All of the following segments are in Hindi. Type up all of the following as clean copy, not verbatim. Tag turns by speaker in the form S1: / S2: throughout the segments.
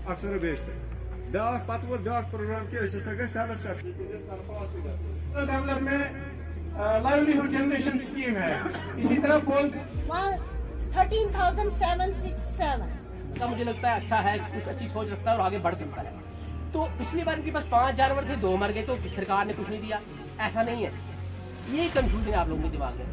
S1: अक्सर बेशतर ब्या पत वो ब्या प्रोग्राम के सेल्फ
S2: डेवलप में लाइवलीहुड जनरेशन स्कीम है। इसी तरह बोल
S3: 13,767
S4: का मुझे लगता है अच्छा है, कुछ अच्छी सोच रखता है और आगे बढ़ सकता है। तो पिछली बार इनके पास 5 जानवर थे, 2 मर गए, तो सरकार ने कुछ नहीं दिया, ऐसा नहीं है। ये कंफ्यूजन आप लोगों के दिमाग में।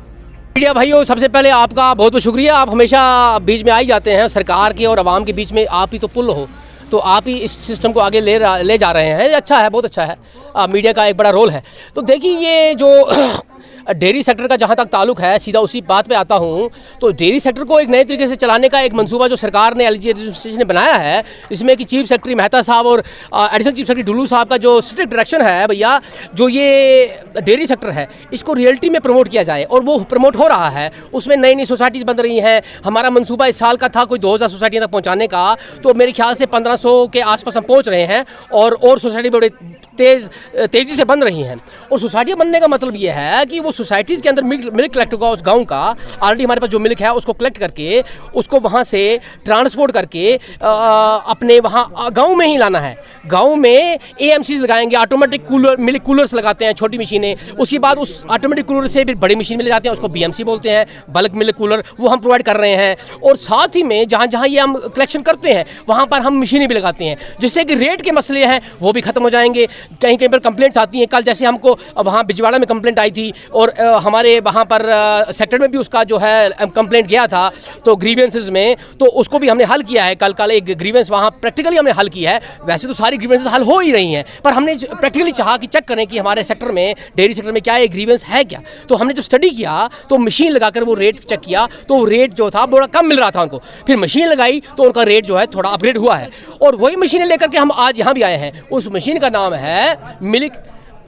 S4: मीडिया भाइयों, सबसे पहले आपका बहुत बहुत शुक्रिया। आप हमेशा बीच में आ ही जाते हैं, सरकार के और आवाम के बीच में आप ही तो पुल हो, तो आप ही इस सिस्टम को आगे ले जा रहे हैं। अच्छा है, बहुत अच्छा है, मीडिया का एक बड़ा रोल है। तो देखिए, ये जो डेयरी सेक्टर का जहाँ तक ताल्लुक है, सीधा उसी बात पे आता हूँ। तो डेयरी सेक्टर को एक नए तरीके से चलाने का एक मंसूबा जो सरकार ने एलजी एडमिनिस्ट्रेशन ने बनाया है, इसमें कि चीफ सेक्रेटरी मेहता साहब और एडिशनल चीफ सेक्रेटरी डुल्लू साहब का जो स्ट्रिक्ट डायरेक्शन है भैया, जो ये डेयरी सेक्टर है इसको रियलिटी में प्रमोट किया जाए, और वो प्रमोट हो रहा है। उसमें नई नई सोसाइटीज़ बन रही हैं। हमारा मंसूबा इस साल का था कोई 2000 सोसाइटियों तक पहुँचाने का, तो मेरे ख्याल से 1500 के आसपास हम पहुँच रहे हैं, और सोसाइटी बड़े तेज़ी से बन रही हैं। और सोसाइटियाँ बनने का मतलब ये है कि वो सोसाइटीज़ के अंदर मिल्क कलेक्ट होगा उस गांव का। ऑलरेडी हमारे पास जो मिल्क है उसको कलेक्ट करके उसको वहाँ से ट्रांसपोर्ट करके अपने वहाँ गांव में ही लाना है। गांव में AMCs लगाएंगे, ऑटोमेटिक कूलर, मिल्क कूलर्स लगाते हैं, छोटी मशीनें। उसके बाद उस ऑटोमेटिक कूलर से फिर बड़ी मशीन में ले जाते हैं, उसको BMC बोलते हैं, बल्क मिल्क कूलर, वो हम प्रोवाइड कर रहे हैं। और साथ ही में जहाँ जहाँ ये हम कलेक्शन करते हैं वहाँ पर हम मशीनें भी लगाते हैं, जिससे कि रेट के मसले हैं वो भी ख़त्म हो जाएंगे। कहीं कहीं पर कंप्लेंट्स आती हैं, कल जैसे हमको वहाँ बिजवाड़ा में कंप्लेंट आई थी, और हमारे वहाँ पर सेक्टर में भी उसका जो है कंप्लेंट गया था, तो ग्रीवेंसेस में, तो उसको भी हमने हल किया है। कल एक ग्रीवेंस वहाँ प्रैक्टिकली हमने हल किया है। वैसे तो सारी ग्रीवेंसेस हल हो ही रही हैं, पर हमने प्रैक्टिकली चाहा कि चेक करें कि हमारे सेक्टर में, डेयरी सेक्टर में क्या ये ग्रीवेंस है क्या। तो हमने जब स्टडी किया तो मशीन लगाकर वो रेट चेक किया, तो रेट जो था बड़ा कम मिल रहा था उनको। फिर मशीन लगाई तो उनका रेट जो है थोड़ा अपग्रेड हुआ है, और वही मशीनें लेकर के हम आज यहाँ भी आए हैं। उस मशीन का नाम है मिल्क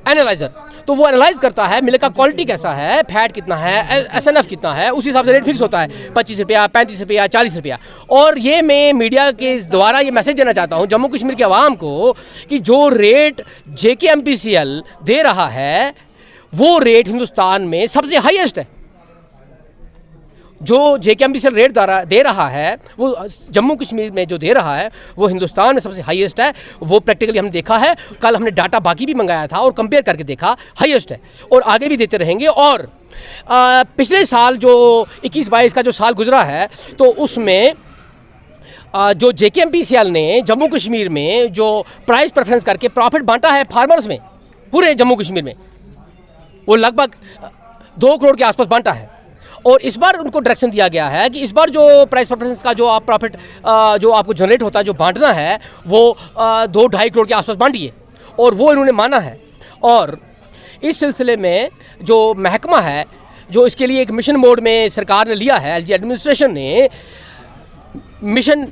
S4: एनालाइजर। तो वो एनालाइज करता है मिल्क का क्वालिटी कैसा है, फैट कितना है, SNF कितना है, उस हिसाब से रेट फिक्स होता है, 25 रुपया, 35 रुपया, 40 रुपया। और ये मैं मीडिया के द्वारा ये मैसेज देना चाहता हूँ जम्मू कश्मीर के आवाम को कि जो रेट JKMPCL दे रहा है वो रेट हिंदुस्तान में सबसे हाईएस्ट है। जो JKMPCL रेट दे रहा है वो जम्मू कश्मीर में जो दे रहा है वो हिंदुस्तान में सबसे हाईएस्ट है। वो प्रैक्टिकली हमने देखा है, कल हमने डाटा बाकी भी मंगाया था और कंपेयर करके देखा, हाईएस्ट है, और आगे भी देते रहेंगे। और पिछले साल जो 21-22 का जो साल गुजरा है, तो उसमें जो JKMPCL ने जम्मू कश्मीर में जो प्राइस प्रेफरेंस करके प्रॉफिट बांटा है फार्मर्स में, पूरे जम्मू कश्मीर में, वो लगभग 2 करोड़ के आसपास बांटा है। और इस बार उनको डायरेक्शन दिया गया है कि इस बार जो प्राइस प्रेफरेंस का जो आप प्रॉफिट जो आपको जनरेट होता है, जो बांटना है, वो 2-2.5 करोड़ के आसपास बांटिए, और वो इन्होंने माना है। और इस सिलसिले में जो महकमा है, जो इसके लिए एक मिशन मोड में सरकार ने लिया है, LG एडमिनिस्ट्रेशन ने mission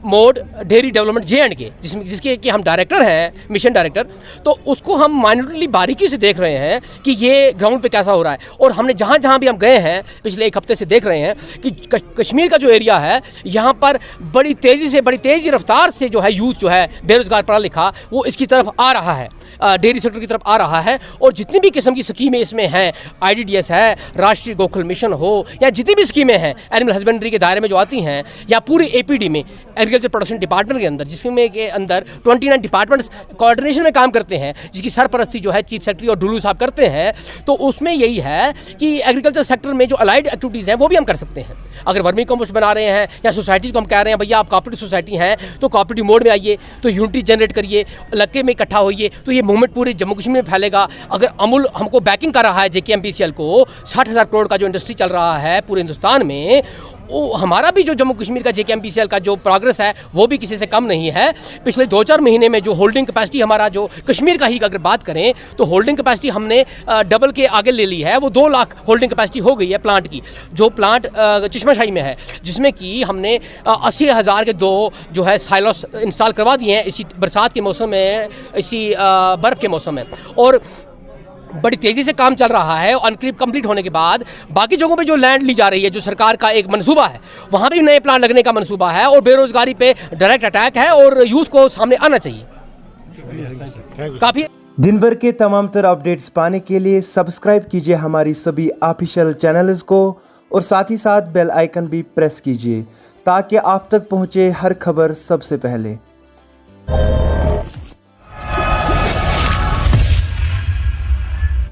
S4: mode dairy development J&K, जिसके कि हम डायरेक्टर हैं, मिशन डायरेक्टर, तो उसको हम माइन्यूटली बारीकी से देख रहे हैं कि ये ग्राउंड पे कैसा हो रहा है। और हमने जहाँ जहाँ भी हम गए हैं पिछले 1 हफ्ते से देख रहे हैं कि कश्मीर का जो एरिया है, यहाँ पर बड़ी तेज़ी रफ्तार से जो है यूथ जो है बेरोज़गार पढ़ा लिखा, वो इसकी तरफ आ रहा है, डेयरी सेक्टर की तरफ आ रहा है। और जितनी भी किस्म की स्कीमें इसमें हैं, IDDS है, राष्ट्रीय गोकुल मिशन हो, या जितनी भी स्कीमें हैं एनिमल हस्बेंड्री के दायरे में जो आती हैं, या पूरी APD में, एग्रीकल्चर प्रोडक्शन डिपार्टमेंट के अंदर, जिसमें के अंदर 29 डिपार्टमेंट्स कोऑर्डिनेशन में काम करते हैं, जिसकी सरपरस्ती जो है चीफ सेक्रेटरी और डुल्लू साहब करते हैं। तो उसमें यही है कि एग्रीकल्चर सेक्टर में जो अलाइड एक्टिविटीज़ हैं वो भी हम कर सकते हैं। अगर वर्मी कंपोस्ट बना रहे हैं, या सोसाइटीज़ को हम कह रहे हैं भैया आप कोऑपरेटिव सोसाइटी हैं तो कोऑपरेटिव मोड में आइए, तो यूनिटी जनरेट करिए, इलाके में इकट्ठा होइए, तो ये मूवमेंट पूरे जम्मू कश्मीर में फैलेगा। अगर अमूल हमको बैकिंग कर रहा है, JKMPCL को 60,000 करोड़ का जो इंडस्ट्री चल रहा है पूरे हिंदुस्तान में, वो हमारा भी जो जम्मू कश्मीर का JKMPCL का जो प्रोग्रेस है वो भी किसी से कम नहीं है। पिछले 2-4 महीने में जो होल्डिंग कैपेसिटी हमारा, जो कश्मीर का ही अगर बात करें, तो होल्डिंग कैपेसिटी हमने डबल के आगे ले ली है। वो 2 लाख होल्डिंग कैपेसिटी हो गई है प्लांट की, जो प्लांट चश्माशाही में है, जिसमें कि हमने 80,000 के 2 जो है साइलोस इंस्टॉल करवा दिए हैं इसी बरसात के मौसम में, इसी बर्फ़ के मौसम में। और बड़ी तेज़ी से काम चल रहा है। अनक्रीप कंप्लीट होने के बाद बाकी जगहों पे जो लैंड ली जा रही है, जो सरकार का एक मंसूबा है, वहाँ भी नए प्लान लगने का मंसूबा है। और बेरोजगारी पे डायरेक्ट अटैक है, और यूथ को सामने आना चाहिए। काफ़ी
S5: दिन भर के तमाम तरह अपडेट्स पाने के लिए सब्सक्राइब कीजिए हमारी सभी ऑफिशियल चैनल्स को, और साथ ही साथ बेल आइकन भी प्रेस कीजिए ताकि आप तक पहुँचे हर खबर सबसे पहले।